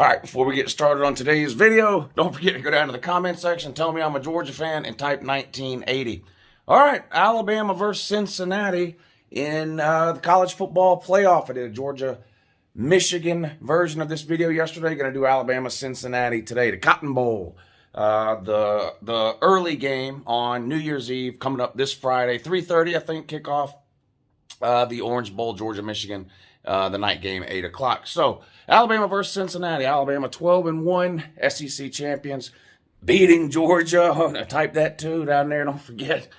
All right, before we get started on today's video, don't forget to go down to the comment section, tell me I'm a Georgia fan, and type 1980. All right, Alabama versus Cincinnati in the college football playoff. I did a Georgia-Michigan version of this video yesterday. Going to do Alabama-Cincinnati today, the Cotton Bowl. The early game on New Year's Eve coming up this Friday, 3:30, I think, kickoff. The Orange Bowl, Georgia-Michigan, the night game, 8 o'clock. So, Alabama versus Cincinnati. Alabama 12-1, SEC champions, beating Georgia. Type that too down there, don't forget.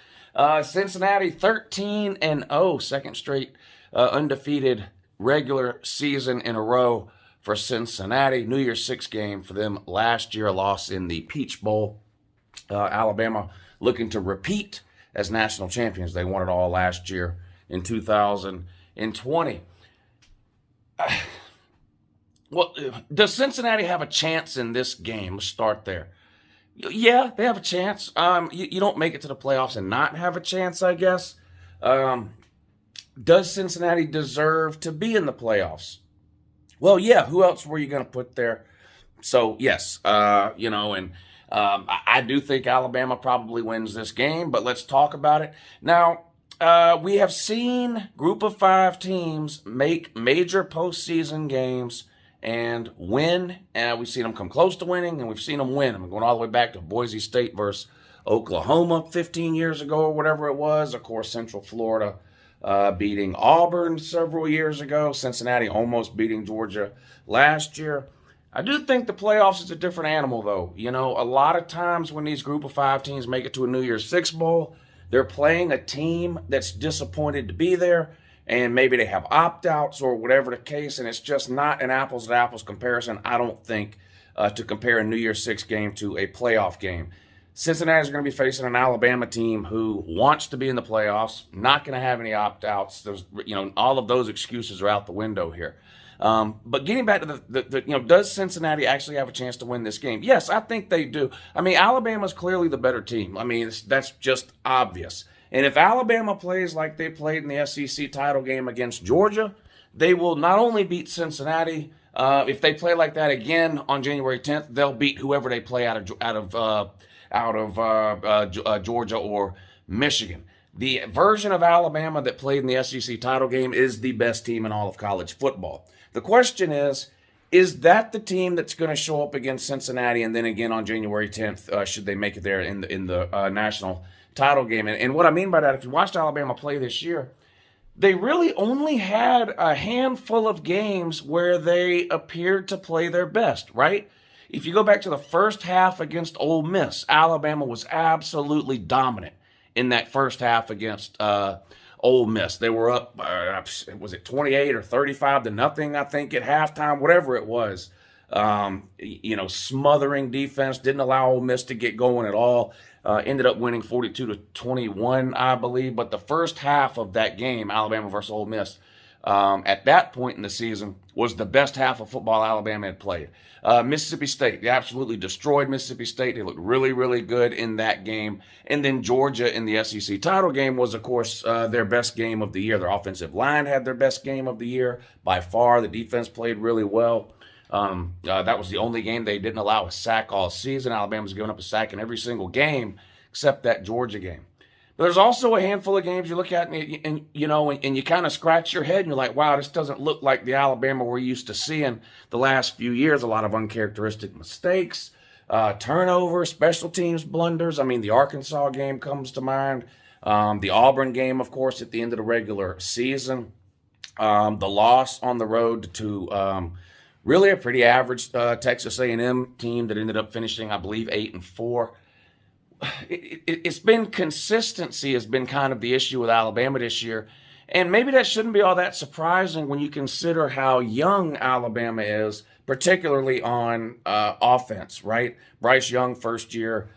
Cincinnati 13-0, second straight undefeated regular season in a row for Cincinnati. New Year's Six game for them last year, a loss in the Peach Bowl. Alabama looking to repeat as national champions. They won it all last year in 2020. Well, does Cincinnati have a chance in this game? Let's start there. Yeah, they have a chance. You don't make it to the playoffs and not have a chance, I guess. Does Cincinnati deserve to be in the playoffs? Well, yeah, who else were you going to put there? So, yes, I do think Alabama probably wins this game, but let's talk about it. Now, we have seen group of 5 teams make major postseason games and win. And we've seen them come close to winning, and we've seen them win. I'm going all the way back to Boise State versus Oklahoma 15 years ago or whatever it was. Of course, Central Florida beating Auburn several years ago. Cincinnati almost beating Georgia last year. I do think the playoffs is a different animal, though. You know, a lot of times when these group of 5 teams make it to a New Year's Six bowl, they're playing a team that's disappointed to be there, and maybe they have opt-outs or whatever the case, and it's just not an apples-to-apples comparison, I don't think, to compare a New Year's Six game to a playoff game. Cincinnati is going to be facing an Alabama team who wants to be in the playoffs, not going to have any opt-outs. There's, all of those excuses are out the window here. But getting back to does Cincinnati actually have a chance to win this game? Yes, I think they do. I mean, Alabama's clearly the better team. I mean, that's just obvious. And if Alabama plays like they played in the SEC title game against Georgia, they will not only beat Cincinnati. If they play like that again on January 10th, they'll beat whoever they play out of Georgia or Michigan. The version of Alabama that played in the SEC title game is the best team in all of college football. The question is that the team that's going to show up against Cincinnati and then again on January 10th, should they make it there in the national title game? And what I mean by that, if you watched Alabama play this year, they really only had a handful of games where they appeared to play their best, right? If you go back to the first half against Ole Miss, Alabama was absolutely dominant in that first half against Ole Miss. They were up, was it 28 or 35-0, I think, at halftime, whatever it was. Smothering defense, didn't allow Ole Miss to get going at all. Ended up winning 42-21, I believe. But the first half of that game, Alabama versus Ole Miss, at that point in the season, was the best half of football Alabama had played. Mississippi State, they absolutely destroyed Mississippi State. They looked really, really good in that game. And then Georgia in the SEC title game was, of course, their best game of the year. Their offensive line had their best game of the year by far. The defense played really well. That was the only game they didn't allow a sack all season. Alabama's given up a sack in every single game except that Georgia game. But there's also a handful of games you look at and you kind of scratch your head and you're like, wow, this doesn't look like the Alabama we're used to seeing the last few years. A lot of uncharacteristic mistakes, turnovers, special teams blunders. I mean, the Arkansas game comes to mind. The Auburn game, of course, at the end of the regular season. The loss on the road to really a pretty average Texas A&M team that ended up finishing, I believe, 8-4. It's been consistency has been kind of the issue with Alabama this year. And maybe that shouldn't be all that surprising when you consider how young Alabama is, particularly on offense, right? Bryce Young, first year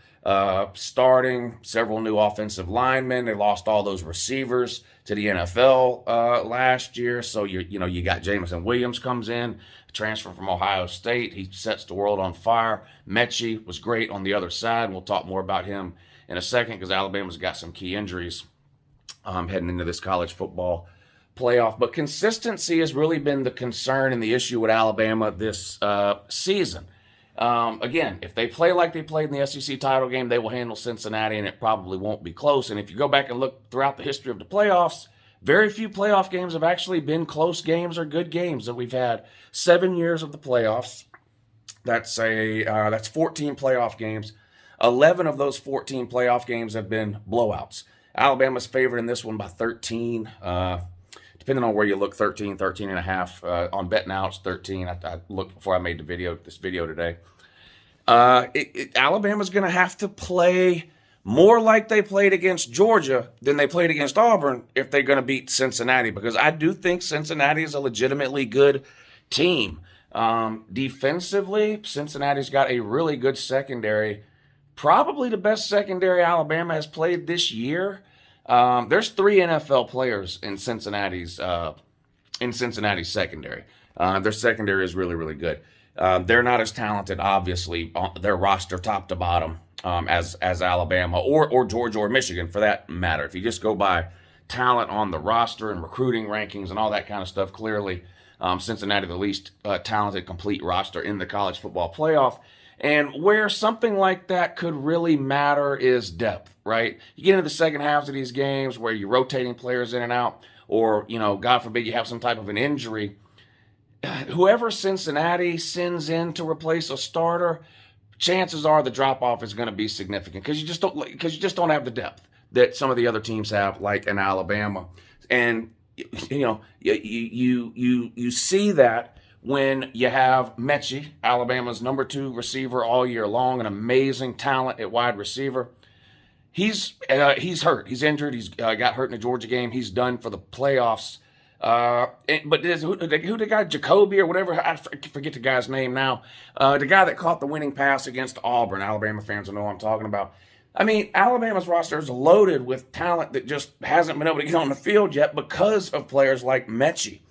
starting, several new offensive linemen. They lost all those receivers to the NFL last year. So, you got Jamison Williams comes in, transfer from Ohio State. He sets the world on fire. Mechie was great on the other side. We'll talk more about him in a second because Alabama's got some key injuries heading into this college football playoff. But consistency has really been the concern and the issue with Alabama this season. Again, if they play like they played in the SEC title game, they will handle Cincinnati, and it probably won't be close. And if you go back and look throughout the history of the playoffs, very few playoff games have actually been close games or good games that we've had. 7 years of the playoffs. That's 14 playoff games. 11 of those 14 playoff games have been blowouts. Alabama's favored in this one by 13. Depending on where you look, 13 and a half. On Bet Now, it's 13. I looked before I made this video today. Alabama's going to have to play more like they played against Georgia than they played against Auburn if they're going to beat Cincinnati, because I do think Cincinnati is a legitimately good team. Defensively, Cincinnati's got a really good secondary, probably the best secondary Alabama has played this year. There's 3 NFL players in Cincinnati's secondary. Their secondary is really, really good. They're not as talented, obviously, their roster top to bottom, as Alabama or Georgia or Michigan, for that matter. If you just go by talent on the roster and recruiting rankings and all that kind of stuff, clearly Cincinnati the least talented complete roster in the college football playoff. And where something like that could really matter is depth, right? You get into the second halves of these games where you're rotating players in and out, or, God forbid you have some type of an injury. Whoever Cincinnati sends in to replace a starter, chances are the drop-off is going to be significant because you just don't have the depth that some of the other teams have, like in Alabama. And, you see that when you have Mechie, Alabama's number 2 receiver all year long, an amazing talent at wide receiver. He's hurt. He's injured. He's got hurt in the Georgia game. He's done for the playoffs. But who the guy, Jacoby or whatever, I forget the guy's name now. The guy that caught the winning pass against Auburn. Alabama fans will know what I'm talking about. I mean, Alabama's roster is loaded with talent that just hasn't been able to get on the field yet because of players like Mechie.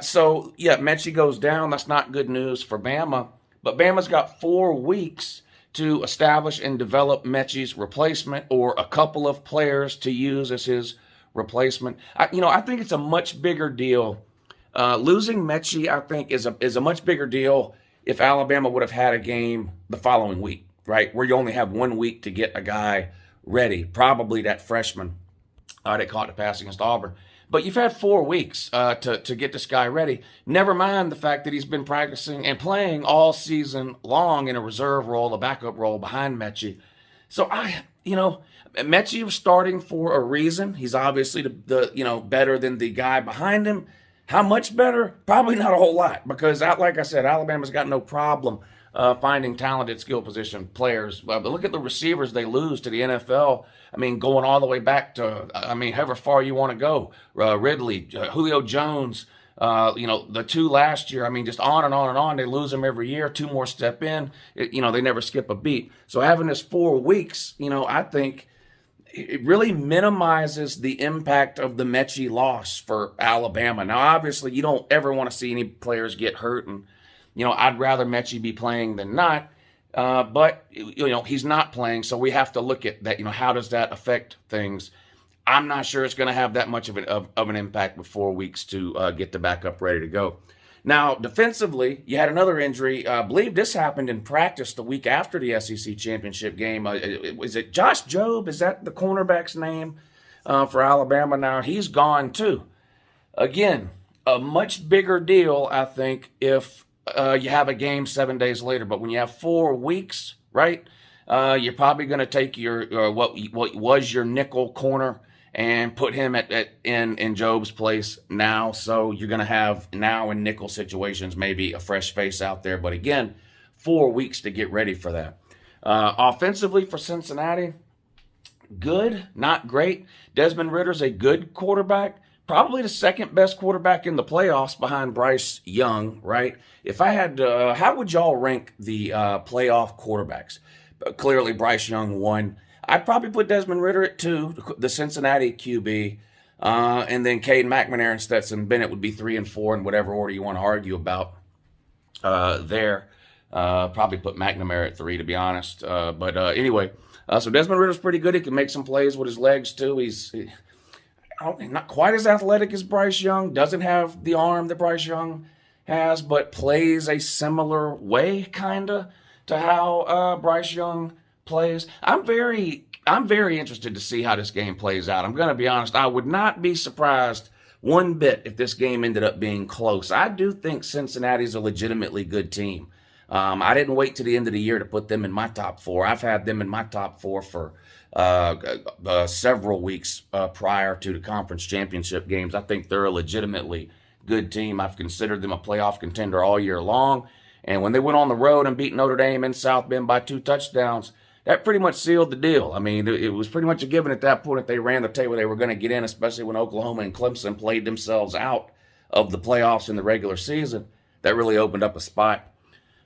So, yeah, Mechie goes down. That's not good news for Bama. But Bama's got 4 weeks to establish and develop Mechie's replacement, or a couple of players to use as his replacement. I think it's a much bigger deal. Losing Mechie, I think, is a much bigger deal if Alabama would have had a game the following week, right, where you only have 1 week to get a guy ready, probably that freshman that caught the pass against Auburn. But you've had 4 weeks to get this guy ready. Never mind the fact that he's been practicing and playing all season long in a reserve role, a backup role behind Mechie. So Mechie was starting for a reason. He's obviously the better than the guy behind him. How much better? Probably not a whole lot, because like I said, Alabama's got no problem finding talented skill position players. But look at the receivers they lose to the NFL. I mean, going all the way back to, however far you want to go. Ridley, Julio Jones, the 2 last year. I mean, just on and on and on. They lose them every year. 2 more step in. They never skip a beat. So having this 4 weeks, I think it really minimizes the impact of the Mechie loss for Alabama. Now, obviously, you don't ever want to see any players get hurt, and I'd rather Mechie be playing than not. But he's not playing, so we have to look at that. How does that affect things? I'm not sure it's going to have that much of an impact with 4 weeks to get the backup ready to go. Now, defensively, you had another injury. I believe this happened in practice the week after the SEC championship game. Is it Josh Jobe? Is that the cornerback's name for Alabama? Now, he's gone too. Again, a much bigger deal, I think, if you have a game 7 days later. But when you have 4 weeks, right, you're probably going to take your what was your nickel corner and put him in Jobe's place now. So you're going to have now in nickel situations maybe a fresh face out there. But again, 4 weeks to get ready for that. Offensively for Cincinnati, good, not great. Desmond Ritter's a good quarterback. Probably the second best quarterback in the playoffs behind Bryce Young, right? If I had to, how would y'all rank the playoff quarterbacks? Clearly, Bryce Young won. I'd probably put Desmond Ridder at 2, the Cincinnati QB, and then Cade McNamara and Stetson Bennett would be 3 and 4 in whatever order you want to argue about there. Probably put McNamara at 3, to be honest. But anyway, so Desmond Ridder's pretty good. He can make some plays with his legs, too. not quite as athletic as Bryce Young, doesn't have the arm that Bryce Young has, but plays a similar way, kind of, to how Bryce Young plays. I'm very interested to see how this game plays out. I'm going to be honest. I would not be surprised one bit if this game ended up being close. I do think Cincinnati's a legitimately good team. I didn't wait to the end of the year to put them in my top 4. I've had them in my top 4 for several weeks prior to the conference championship games. I think they're a legitimately good team. I've considered them a playoff contender all year long. And when they went on the road and beat Notre Dame in South Bend by 2 touchdowns, that pretty much sealed the deal. I mean, it was pretty much a given at that point if they ran the table they were going to get in, especially when Oklahoma and Clemson played themselves out of the playoffs in the regular season. That really opened up a spot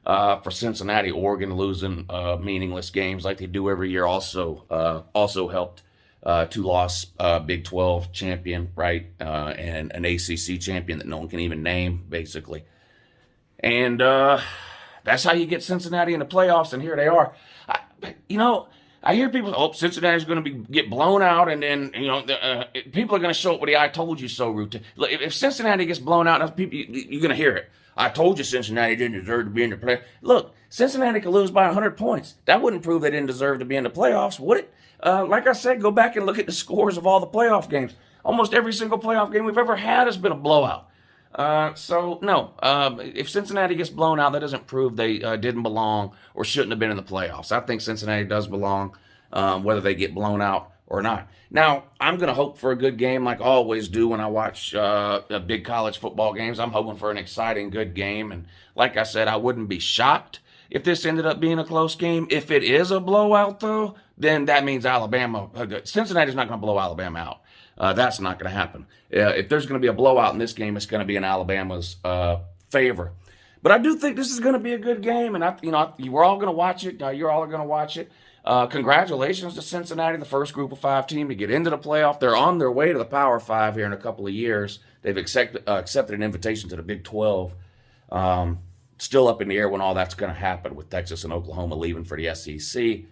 for Cincinnati. Oregon losing meaningless games like they do every year also helped. 2-loss Big 12 champion, right, and an ACC champion that no one can even name, basically. And that's how you get Cincinnati in the playoffs, and here they are. I hear people, Cincinnati's going to get blown out, and then, people are going to show up with the I told you so routine. If Cincinnati gets blown out, you're going to hear it. I told you Cincinnati didn't deserve to be in the playoffs. Look, Cincinnati could lose by 100 points. That wouldn't prove they didn't deserve to be in the playoffs, would it? Like I said, go back and look at the scores of all the playoff games. Almost every single playoff game we've ever had has been a blowout. So, no, if Cincinnati gets blown out, that doesn't prove they didn't belong or shouldn't have been in the playoffs. I think Cincinnati does belong, whether they get blown out or not. Now, I'm going to hope for a good game like I always do when I watch big college football games. I'm hoping for an exciting, good game. And like I said, I wouldn't be shocked if this ended up being a close game. If it is a blowout, though, then that means Cincinnati's not going to blow Alabama out. That's not going to happen. If there's going to be a blowout in this game, it's going to be in Alabama's favor. But I do think this is going to be a good game, and we're all going to watch it. You're all going to watch it. Congratulations to Cincinnati, the first Group of 5 team to get into the playoff. They're on their way to the Power 5 here in a couple of years. They've accepted an invitation to the Big 12. Still up in the air when all that's going to happen with Texas and Oklahoma leaving for the SEC.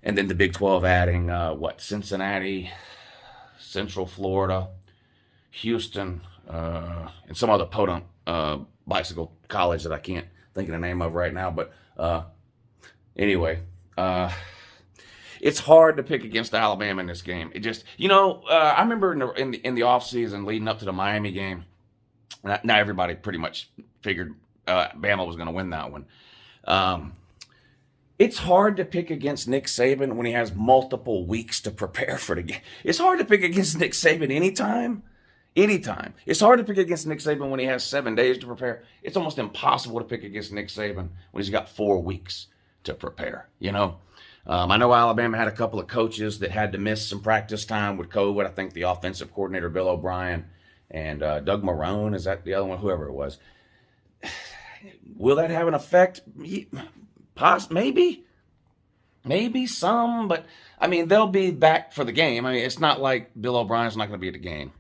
And then the Big 12 adding, Cincinnati, Central Florida, Houston, and some other podunk bicycle college that I can't think of the name of right now. But anyway, it's hard to pick against Alabama in this game. It just, I remember in the offseason leading up to the Miami game, now everybody pretty much figured Bama was going to win that one. It's hard to pick against Nick Saban when he has multiple weeks to prepare for the game. It's hard to pick against Nick Saban anytime. It's hard to pick against Nick Saban when he has 7 days to prepare. It's almost impossible to pick against Nick Saban when he's got 4 weeks to prepare, I know Alabama had a couple of coaches that had to miss some practice time with COVID. I think the offensive coordinator, Bill O'Brien, and Doug Marrone, is that the other one? Whoever it was. Will that have an effect? Maybe some, but they'll be back for the game. It's not like Bill O'Brien's not going to be at the game,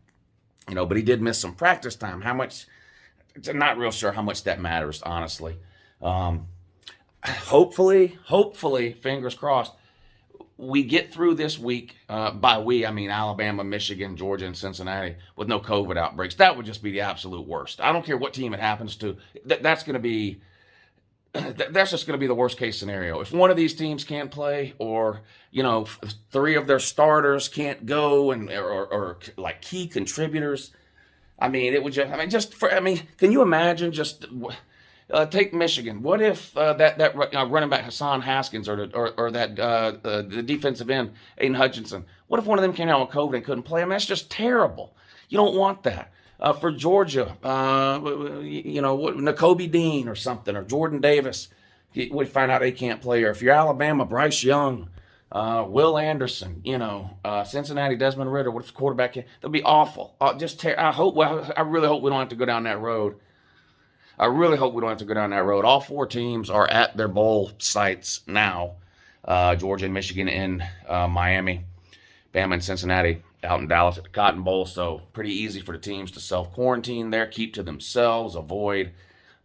but he did miss some practice time. How much? I'm not real sure how much that matters, honestly. Hopefully, fingers crossed, we get through this week. By we, I mean Alabama, Michigan, Georgia, and Cincinnati with no COVID outbreaks. That would just be the absolute worst. I don't care what team it happens to. That's just going to be the worst case scenario. If one of these teams can't play, or 3 of their starters can't go, or like key contributors, it would just. Can you imagine just? Take Michigan. What if that running back Hassan Haskins or the defensive end Aiden Hutchinson? What if one of them came out with COVID and couldn't play? That's just terrible. You don't want that. For Georgia, Nakobe Dean or something, or Jordan Davis, we find out they can't play. Or if you're Alabama, Bryce Young, Will Anderson, Cincinnati, Desmond Ridder. What if the quarterback can't? That'll be awful. I really hope we don't have to go down that road. All 4 teams are at their bowl sites now. Georgia and Michigan in Miami. Bama and Cincinnati out in Dallas at the Cotton Bowl. So pretty easy for the teams to self-quarantine there, keep to themselves, avoid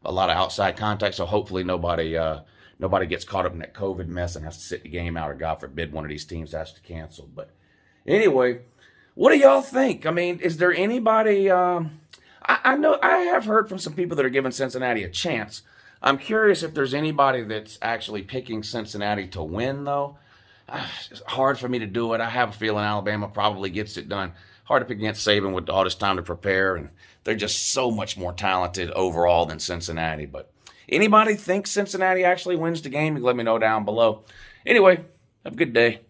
a lot of outside contact. So hopefully nobody gets caught up in that COVID mess and has to sit the game out, or God forbid one of these teams has to cancel. But anyway, What do y'all think? I mean, is there anybody? I know I have heard from some people that are giving Cincinnati a chance. I'm curious if there's anybody that's actually picking Cincinnati to win, though. It's hard for me to do it. I have a feeling Alabama probably gets it done. Hard to pick against Saban with all this time to prepare, and they're just so much more talented overall than Cincinnati. But anybody think Cincinnati actually wins the game? You can let me know down below. Anyway, have a good day.